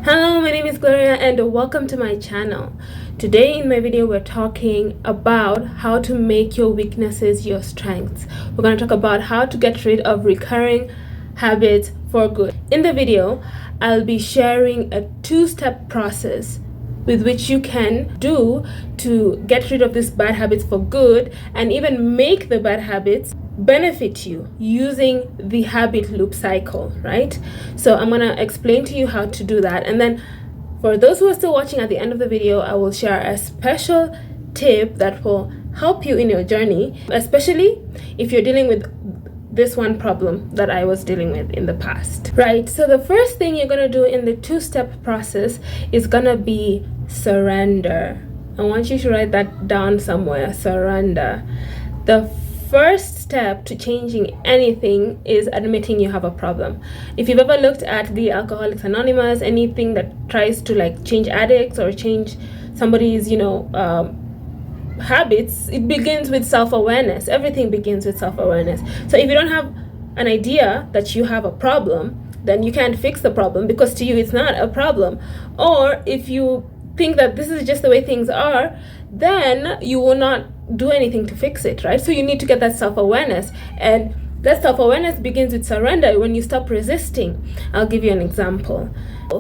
Hello, my name is Gloria and welcome to my channel. Today in my video we're talking about how to make your weaknesses your strengths. We're going to talk about how to get rid of recurring habits for good. In the video, I'll be sharing a two-step process with which you can do to get rid of these bad habits for good and even make the bad habits benefit you using the habit loop cycle, right? So I'm going to explain to you how to do that, and then for those who are still watching, at the end of the video I will share a special tip that will help you in your journey, especially if you're dealing with this one problem that I was dealing with in the past, right? So the first thing you're going to do in the two-step process is going to be surrender. I want you to write that down somewhere. Surrender. The first step to changing anything is admitting you have a problem. If you've ever looked at the Alcoholics Anonymous, anything that tries to like change addicts or change somebody's habits, it begins with self-awareness. Everything begins with self-awareness. So if you don't have an idea that you have a problem, then you can't fix the problem because to you it's not a problem. Or if you think that this is just the way things are, then you will not do anything to fix it, right? So you need to get that self-awareness, and that self-awareness begins with surrender. When you stop resisting, I'll give you an example.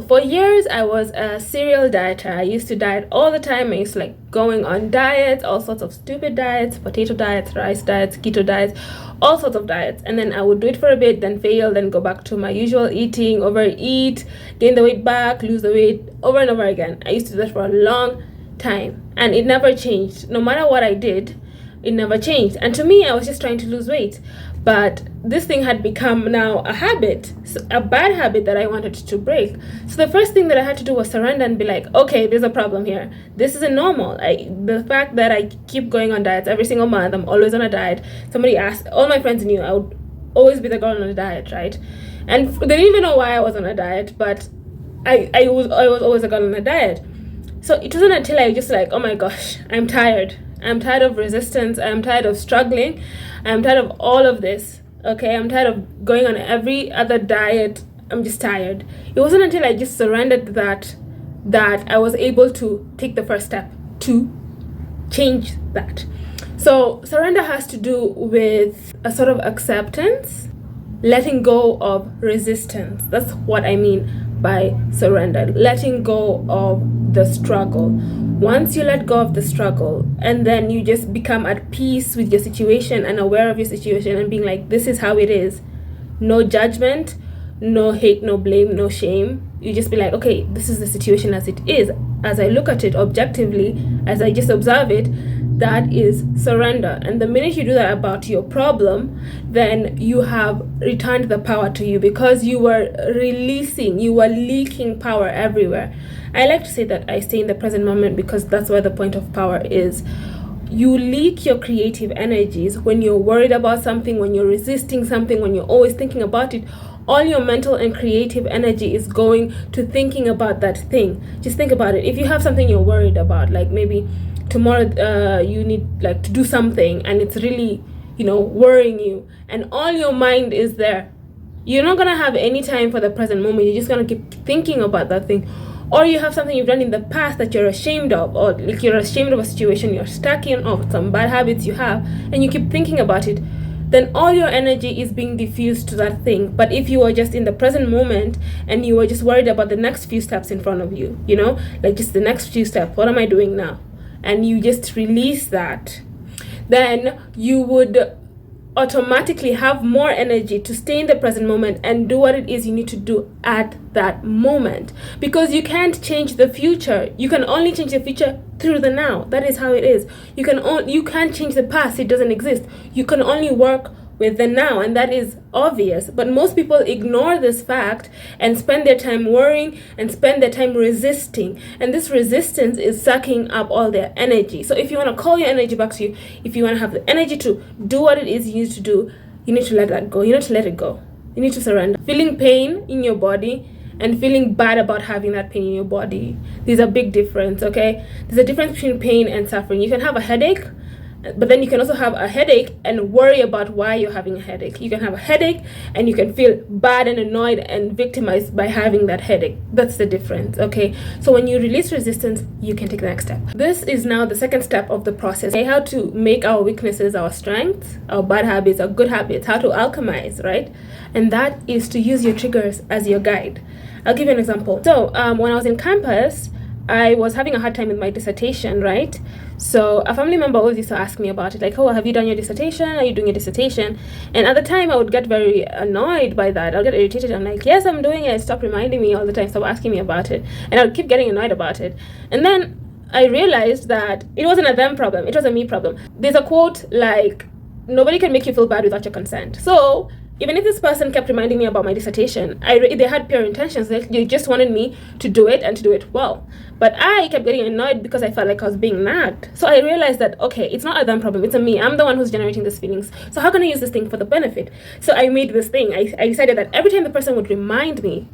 For years I was a serial dieter. I used to diet all the time. I used to like going on diets, all sorts of stupid diets, potato diets, rice diets, keto diets, all sorts of diets, and then I would do it for a bit, then fail, then go back to my usual eating, overeat, gain the weight back, lose the weight, over and over again. I used to do that for a long time and it never changed. No matter what I did, it never changed. And to me, I was just trying to lose weight, but this thing had become now a habit, a bad habit that I wanted to break. So the first thing that I had to do was surrender and be like, okay, there's a problem here. This isn't normal. The fact that I keep going on diets every single month, I'm always on a diet. Somebody asked, all my friends knew I would always be the girl on a diet, right? And they didn't even know why I was on a diet, but I was always a girl on a diet. So it wasn't until I just like, oh my gosh, I'm tired. I'm tired of resistance. I'm tired of struggling. I'm tired of all of this. Okay, I'm tired of going on every other diet. I'm just tired. It wasn't until I just surrendered that I was able to take the first step to change that. So surrender has to do with a sort of acceptance, letting go of resistance. That's what I mean by surrender. Letting go of the struggle. Once you let go of the struggle and then you just become at peace with your situation and aware of your situation and being like, this is how it is. No judgment, no hate, no blame, no shame. You just be like, okay, this is the situation as it is. As I look at it objectively, as I just observe it, that is surrender. And the minute you do that about your problem, then you have returned the power to you, because you were releasing, you were leaking power everywhere. I like to say that I stay in the present moment because that's where the point of power is. You leak your creative energies when you're worried about something, when you're resisting something, when you're always thinking about it. All your mental and creative energy is going to thinking about that thing. Just think about it. If you have something you're worried about, like maybe tomorrow you need like to do something and it's really worrying you, and all your mind is there, you're not gonna have any time for the present moment. You're just gonna keep thinking about that thing. Or you have something you've done in the past that you're ashamed of, or like you're ashamed of a situation you're stuck in, or some bad habits you have, and you keep thinking about it, then all your energy is being diffused to that thing. But if you are just in the present moment and you are just worried about the next few steps in front of you, like just the next few steps, what am I doing now? And you just release that, then you would automatically have more energy to stay in the present moment and do what it is you need to do at that moment. Because you can't change the future. You can only change the future through the now. That is how it is. You can't change the past. It doesn't exist. You can only work with the now, and that is obvious. But most people ignore this fact and spend their time worrying and spend their time resisting, and this resistance is sucking up all their energy. So if you want to call your energy back to you, if you want to have the energy to do what it is you need to do, you need to let that go. You need to let it go. You need to surrender. Feeling pain in your body and feeling bad about having that pain in your body, there's a big difference. Okay, there's a difference between pain and suffering. You can have a headache But then you can also have a headache and worry about why you're having a headache. You can have a headache and you can feel bad and annoyed and victimized by having that headache. That's the difference, okay? So when you release resistance, you can take the next step. This is now the second step of the process. How to make our weaknesses our strengths, our bad habits, our good habits, how to alchemize, right? And that is to use your triggers as your guide. I'll give you an example. So when I was in campus, I was having a hard time with my dissertation, right? So a family member always used to ask me about it, like, oh, have you done your dissertation? Are you doing your dissertation? And at the time, I would get very annoyed by that. I'll get irritated. I'm like, yes, I'm doing it. Stop reminding me all the time. Stop asking me about it. And I would keep getting annoyed about it. And then I realized that it wasn't a them problem. It was a me problem. There's a quote like, nobody can make you feel bad without your consent. So even if this person kept reminding me about my dissertation, they had pure intentions. They just wanted me to do it and to do it well. But I kept getting annoyed because I felt like I was being nagged. So I realized that, okay, it's not a them problem, it's a me. I'm the one who's generating these feelings. So how can I use this thing for the benefit? So I made this thing. I decided that every time the person would remind me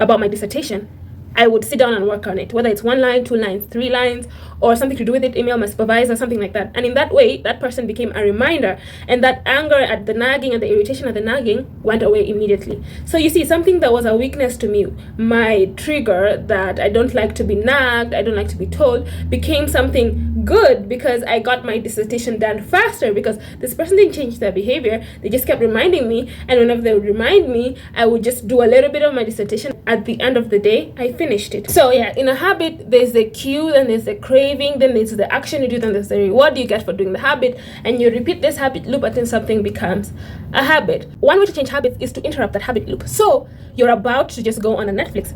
about my dissertation, I would sit down and work on it, whether it's 1 line, 2 lines, 3 lines, or something to do with it, email my supervisor, something like that. And in that way, that person became a reminder, and that anger at the nagging and the irritation at the nagging went away immediately. So you see, something that was a weakness to me, my trigger that I don't like to be nagged, I don't like to be told, became something good because I got my dissertation done faster because this person didn't change their behavior. They just kept reminding me, and whenever they would remind me, I would just do a little bit of my dissertation. At the end of the day, I finished it. So yeah, in a habit, there's the cue, then there's the craving, then there's the action you do, then there's the reward you get for doing the habit, and you repeat this habit loop until something becomes a habit. One way to change habits is to interrupt that habit loop. So you're about to just go on a Netflix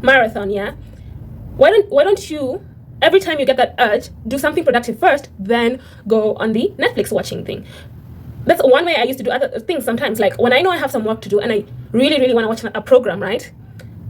marathon, yeah? Why don't you, every time you get that urge, do something productive first, then go on the Netflix watching thing? That's one way I used to do other things sometimes. Like when I know I have some work to do and I really, really want to watch a program, right?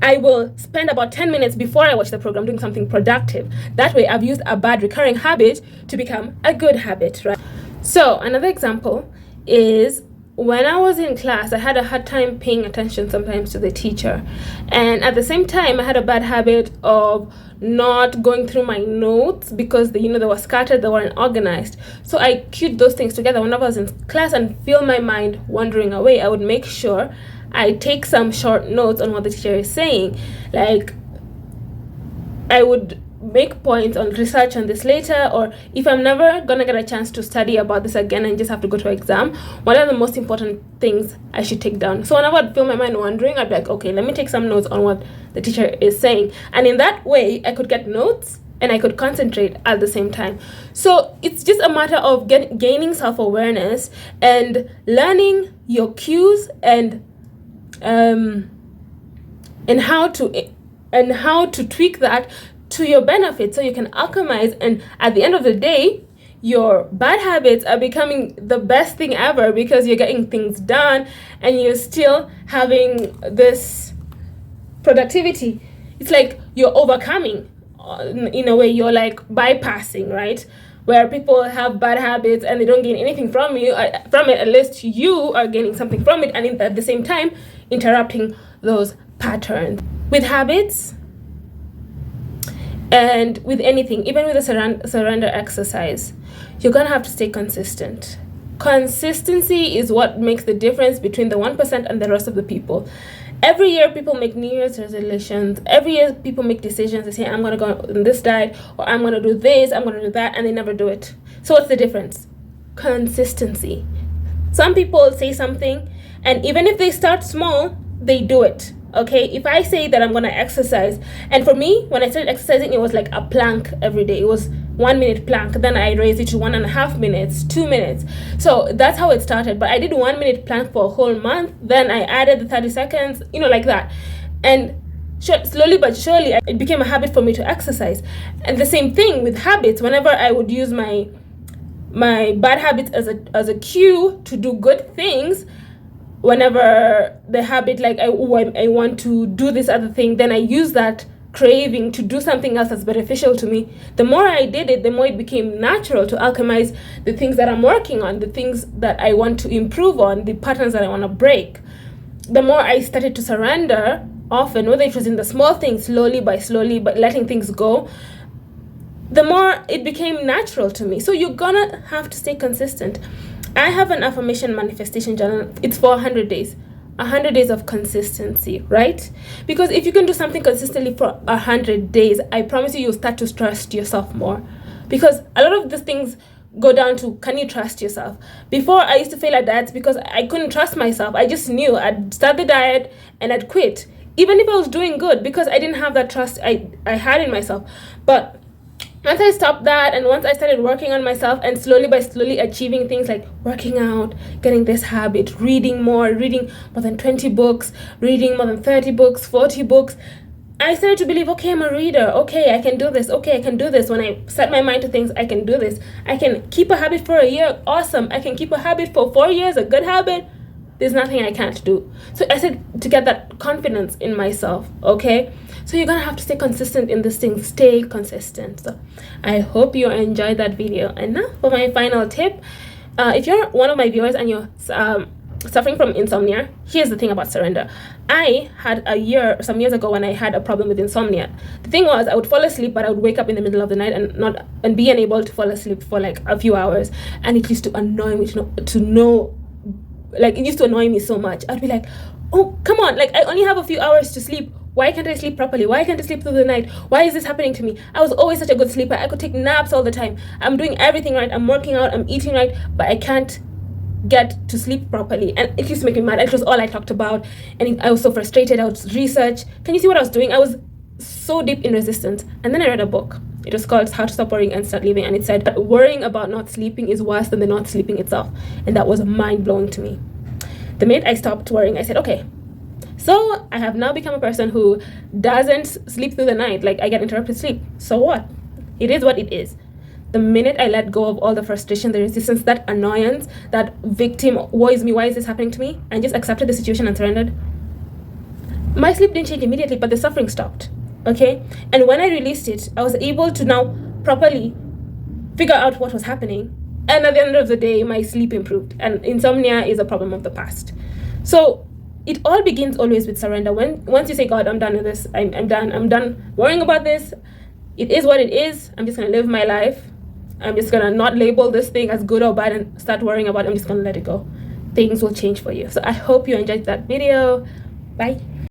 I will spend about 10 minutes before I watch the program doing something productive. That way I've used a bad recurring habit to become a good habit, right? So another example is when I was in class, I had a hard time paying attention sometimes to the teacher. And at the same time, I had a bad habit of not going through my notes because they were scattered, they weren't organized. So I queued those things together. Whenever I was in class and feel my mind wandering away, I would make sure I take some short notes on what the teacher is saying. Like I would make points on research on this later, or if I'm never gonna get a chance to study about this again and just have to go to an exam, what are the most important things I should take down? So whenever I'd feel my mind wandering, I'd be like, okay, let me take some notes on what the teacher is saying. And in that way, I could get notes and I could concentrate at the same time. So it's just a matter of gaining self-awareness and learning your cues and how to tweak that to your benefit so you can alchemize, and at the end of the day your bad habits are becoming the best thing ever because you're getting things done and you're still having this productivity. It's like you're overcoming, in a way you're like bypassing, right? Where people have bad habits and they don't gain anything from it, at least you are gaining something from it, and at the same time interrupting those patterns. With habits and with anything, even with a surrender exercise, you're gonna have to stay consistent. Consistency is what makes the difference between the 1% and the rest of the people. Every year people make New Year's resolutions. Every year people make decisions. They say, I'm gonna go on this diet, or I'm gonna do this, I'm gonna do that, and they never do it. So what's the difference? Consistency. Some people say something, and even if they start small, they do it. Okay, if I say that I'm gonna exercise, and for me, when I started exercising, it was like a plank every day. It was 1 minute plank, then I raised it to 1.5 minutes, 2 minutes. So that's how it started. But I did 1 minute plank for a whole month, then I added the 30 seconds, like that. And slowly but surely, it became a habit for me to exercise. And the same thing with habits. Whenever I would use my bad habits as a cue to do good things, whenever the habit, like I want to do this other thing, then I use that craving to do something else that's beneficial to me. The more I did it, the more it became natural to alchemize the things that I'm working on, the things that I want to improve on, the patterns that I want to break. The more I started to surrender, often, whether it was in the small things, slowly, but letting things go, the more it became natural to me. So you're gonna have to stay consistent. I have an affirmation manifestation journal. It's for 100 days. 100 days of consistency, right? Because if you can do something consistently for 100 days, I promise you'll start to trust yourself more. Because a lot of these things go down to, can you trust yourself? Before, I used to fail at diets because I couldn't trust myself. I just knew I'd start the diet and I'd quit, even if I was doing good, because I didn't have that trust I had in myself. But once I stopped that, and once I started working on myself and slowly by slowly achieving things like working out, getting this habit, reading more than 20 books, reading more than 30 books, 40 books, I started to believe, okay, I'm a reader. Okay, I can do this. Okay, I can do this. When I set my mind to things, I can do this. I can keep a habit for a year. Awesome. I can keep a habit for 4 years, a good habit. There's nothing I can't do. So I said, to get that confidence in myself, okay? So you're gonna have to stay consistent in this thing. Stay consistent. So I hope you enjoyed that video. And now for my final tip. If you're one of my viewers and you're suffering from insomnia, here's the thing about surrender. I had some years ago when I had a problem with insomnia. The thing was, I would fall asleep, but I would wake up in the middle of the night and be unable to fall asleep for like a few hours. And it used to annoy me it used to annoy me so much. I'd be like, oh, come on, like I only have a few hours to sleep. Why can't I sleep properly? Why can't I sleep through the night? Why is this happening to me? I was always such a good sleeper. I could take naps all the time. I'm doing everything right. I'm working out. I'm eating right. But I can't get to sleep properly. And it used to make me mad. It was all I talked about. And I was so frustrated. I would research. Can you see what I was doing? I was so deep in resistance. And then I read a book. It was called How to Stop Worrying and Start Living. And it said that worrying about not sleeping is worse than the not sleeping itself. And that was mind-blowing to me. The minute I stopped worrying, I said, okay. So I have now become a person who doesn't sleep through the night. Like, I get interrupted sleep. So what? It is what it is. The minute I let go of all the frustration, the resistance, that annoyance, that victim, woe is me, why is this happening to me? And just accepted the situation and surrendered. My sleep didn't change immediately, but the suffering stopped. Okay? And when I released it, I was able to now properly figure out what was happening. And at the end of the day, my sleep improved. And insomnia is a problem of the past. So it all begins always with surrender. Once you say, God, I'm done with this. I'm done worrying about this. It is what it is. I'm just going to live my life. I'm just going to not label this thing as good or bad and start worrying about it. I'm just going to let it go. Things will change for you. So I hope you enjoyed that video. Bye.